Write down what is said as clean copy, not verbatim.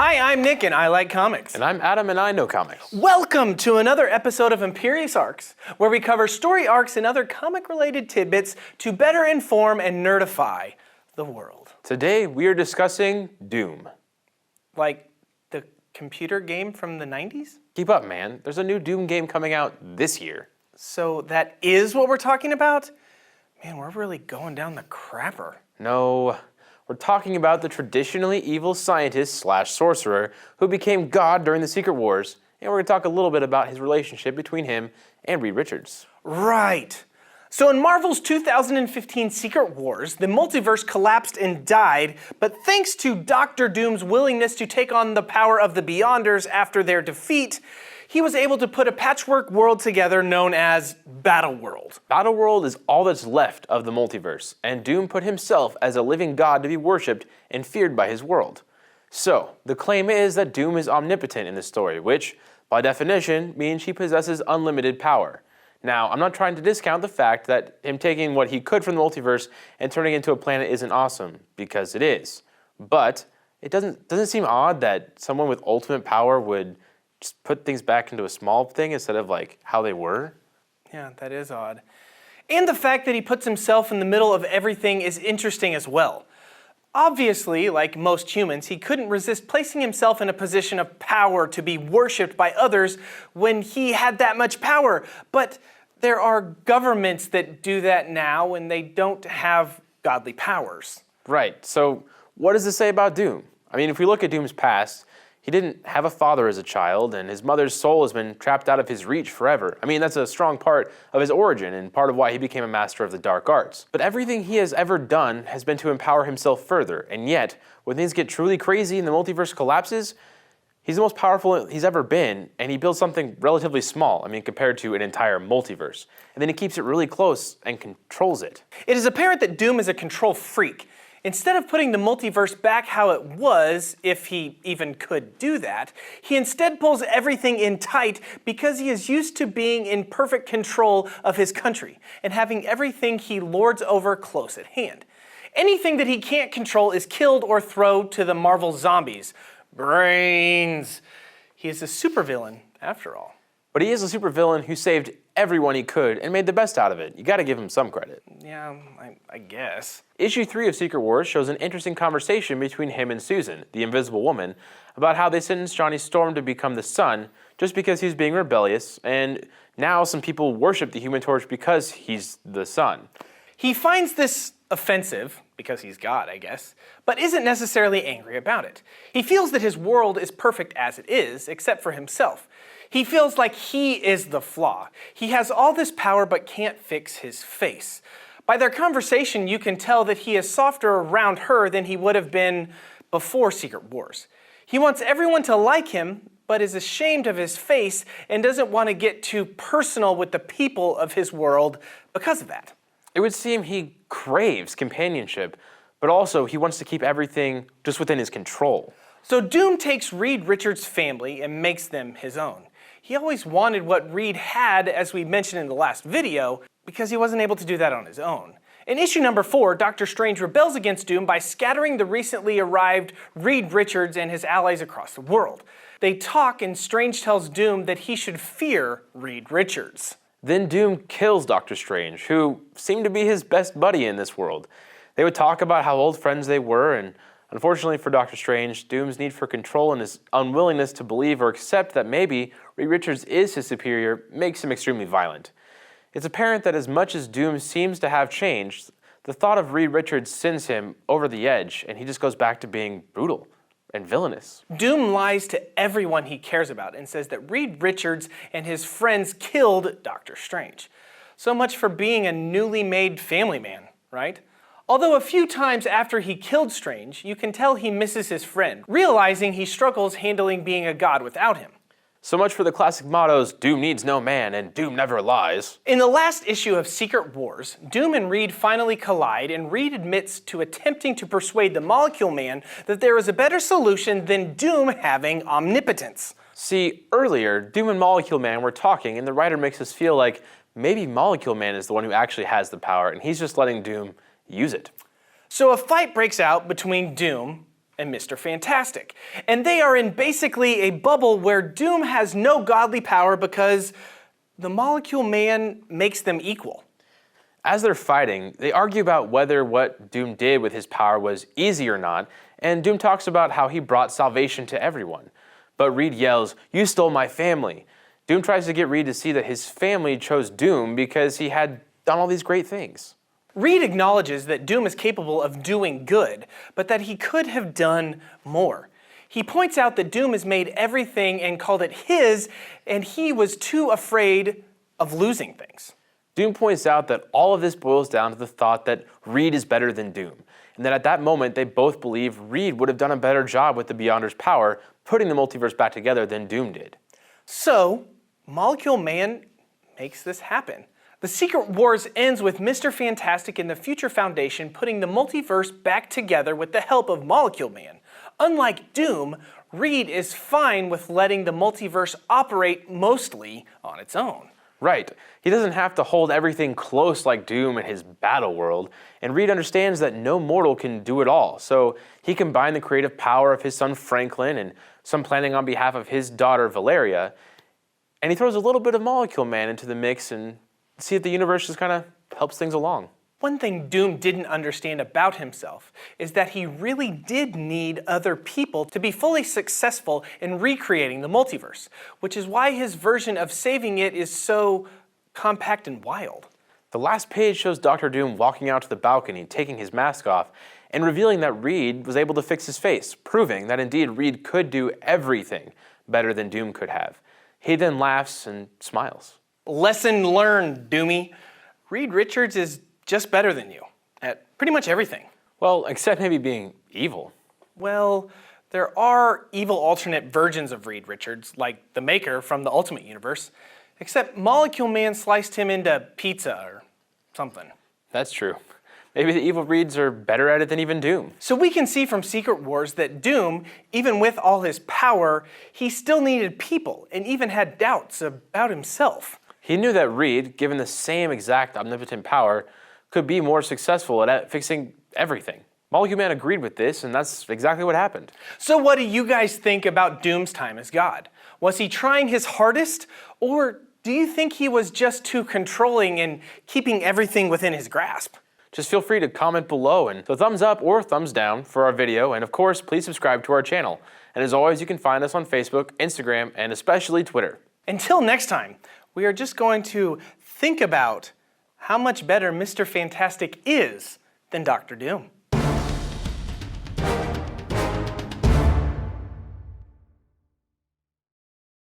Hi, I'm Nick and I like comics. And I'm Adam and I know comics. Welcome to another episode of Imperius Arcs, where we cover story arcs and other comic-related tidbits to better inform and nerdify the world. Today we are discussing Doom. Like the computer game from the 90s? Keep up, man. There's a new Doom game coming out this year. So that is what we're talking about? Man, we're really going down the crapper. No, we're talking about the traditionally evil scientist / sorcerer who became God during the Secret Wars, and we're going to talk a little bit about his relationship between him and Reed Richards. Right. So in Marvel's 2015 Secret Wars, the multiverse collapsed and died, but thanks to Dr. Doom's willingness to take on the power of the Beyonders after their defeat, he was able to put a patchwork world together known as Battleworld. Battleworld is all that's left of the multiverse, and Doom put himself as a living god to be worshipped and feared by his world. So, the claim is that Doom is omnipotent in this story, which, by definition, means he possesses unlimited power. Now, I'm not trying to discount the fact that him taking what he could from the multiverse and turning it into a planet isn't awesome, because it is. But it doesn't seem odd that someone with ultimate power would just put things back into a small thing instead of like how they were? Yeah, that is odd. And the fact that he puts himself in the middle of everything is interesting as well. Obviously, like most humans, he couldn't resist placing himself in a position of power to be worshipped by others when he had that much power. But there are governments that do that now when they don't have godly powers. Right, so what does this say about Doom? I mean, if we look at Doom's past, he didn't have a father as a child, and his mother's soul has been trapped out of his reach forever. I mean, that's a strong part of his origin and part of why he became a master of the dark arts. But everything he has ever done has been to empower himself further, and yet, when things get truly crazy and the multiverse collapses, he's the most powerful he's ever been, and he builds something relatively small, compared to an entire multiverse. And then he keeps it really close and controls it. It is apparent that Doom is a control freak. Instead of putting the multiverse back how it was, if he even could do that, he instead pulls everything in tight because he is used to being in perfect control of his country and having everything he lords over close at hand. Anything that he can't control is killed or thrown to the Marvel zombies. Brains. He is a supervillain, after all. But he is a supervillain who saved everyone he could and made the best out of it. You gotta give him some credit. Yeah, I guess. Issue 3 of Secret Wars shows an interesting conversation between him and Susan, the Invisible Woman, about how they sentenced Johnny Storm to become the Sun just because he was being rebellious, and now some people worship the Human Torch because he's the Sun. He finds this offensive, because he's God, I guess, but isn't necessarily angry about it. He feels that his world is perfect as it is, except for himself. He feels like he is the flaw. He has all this power but can't fix his face. By their conversation, you can tell that he is softer around her than he would have been before Secret Wars. He wants everyone to like him, but is ashamed of his face and doesn't want to get too personal with the people of his world because of that. It would seem he craves companionship, but also he wants to keep everything just within his control. So Doom takes Reed Richards' family and makes them his own. He always wanted what Reed had, as we mentioned in the last video, because he wasn't able to do that on his own. In issue number 4, Doctor Strange rebels against Doom by scattering the recently arrived Reed Richards and his allies across the world. They talk and Strange tells Doom that he should fear Reed Richards. Then Doom kills Doctor Strange, who seemed to be his best buddy in this world. They would talk about how old friends they were, and unfortunately for Doctor Strange, Doom's need for control and his unwillingness to believe or accept that maybe Reed Richards is his superior makes him extremely violent. It's apparent that as much as Doom seems to have changed, the thought of Reed Richards sends him over the edge, and he just goes back to being brutal and villainous. Doom lies to everyone he cares about and says that Reed Richards and his friends killed Doctor Strange. So much for being a newly made family man, right? Although a few times after he killed Strange, you can tell he misses his friend, realizing he struggles handling being a god without him. So much for the classic mottos, Doom needs no man and Doom never lies. In the last issue of Secret Wars, Doom and Reed finally collide, and Reed admits to attempting to persuade the Molecule Man that there is a better solution than Doom having omnipotence. See, earlier, Doom and Molecule Man were talking, and the writer makes us feel like maybe Molecule Man is the one who actually has the power, and he's just letting Doom use it. So a fight breaks out between Doom and Mr. Fantastic. And they are in basically a bubble where Doom has no godly power because the Molecule Man makes them equal. As they're fighting, they argue about whether what Doom did with his power was easy or not, and Doom talks about how he brought salvation to everyone. But Reed yells, "You stole my family." Doom tries to get Reed to see that his family chose Doom because he had done all these great things. Reed acknowledges that Doom is capable of doing good, but that he could have done more. He points out that Doom has made everything and called it his, and he was too afraid of losing things. Doom points out that all of this boils down to the thought that Reed is better than Doom, and that at that moment they both believe Reed would have done a better job with the Beyonder's power, putting the multiverse back together than Doom did. So, Molecule Man makes this happen. The Secret Wars ends with Mr. Fantastic and the Future Foundation putting the multiverse back together with the help of Molecule Man. Unlike Doom, Reed is fine with letting the multiverse operate mostly on its own. Right. He doesn't have to hold everything close like Doom in his battle world, and Reed understands that no mortal can do it all, so he combined the creative power of his son Franklin and some planning on behalf of his daughter Valeria, and he throws a little bit of Molecule Man into the mix and see if the universe just kind of helps things along. One thing Doom didn't understand about himself is that he really did need other people to be fully successful in recreating the multiverse, which is why his version of saving it is so compact and wild. The last page shows Dr. Doom walking out to the balcony, taking his mask off, and revealing that Reed was able to fix his face, proving that indeed Reed could do everything better than Doom could have. He then laughs and smiles. Lesson learned, Doomy. Reed Richards is just better than you at pretty much everything. Well, except maybe being evil. Well, there are evil alternate versions of Reed Richards, like the Maker from the Ultimate Universe, except Molecule Man sliced him into pizza or something. That's true. Maybe the evil Reeds are better at it than even Doom. So we can see from Secret Wars that Doom, even with all his power, he still needed people and even had doubts about himself. He knew that Reed, given the same exact omnipotent power, could be more successful at fixing everything. Molecule Man agreed with this, and that's exactly what happened. So what do you guys think about Doom's time as God? Was he trying his hardest, or do you think he was just too controlling and keeping everything within his grasp? Just feel free to comment below and the thumbs up or thumbs down for our video, and of course, please subscribe to our channel. And as always, you can find us on Facebook, Instagram, and especially Twitter. Until next time, we are just going to think about how much better Mr. Fantastic is than Dr. Doom.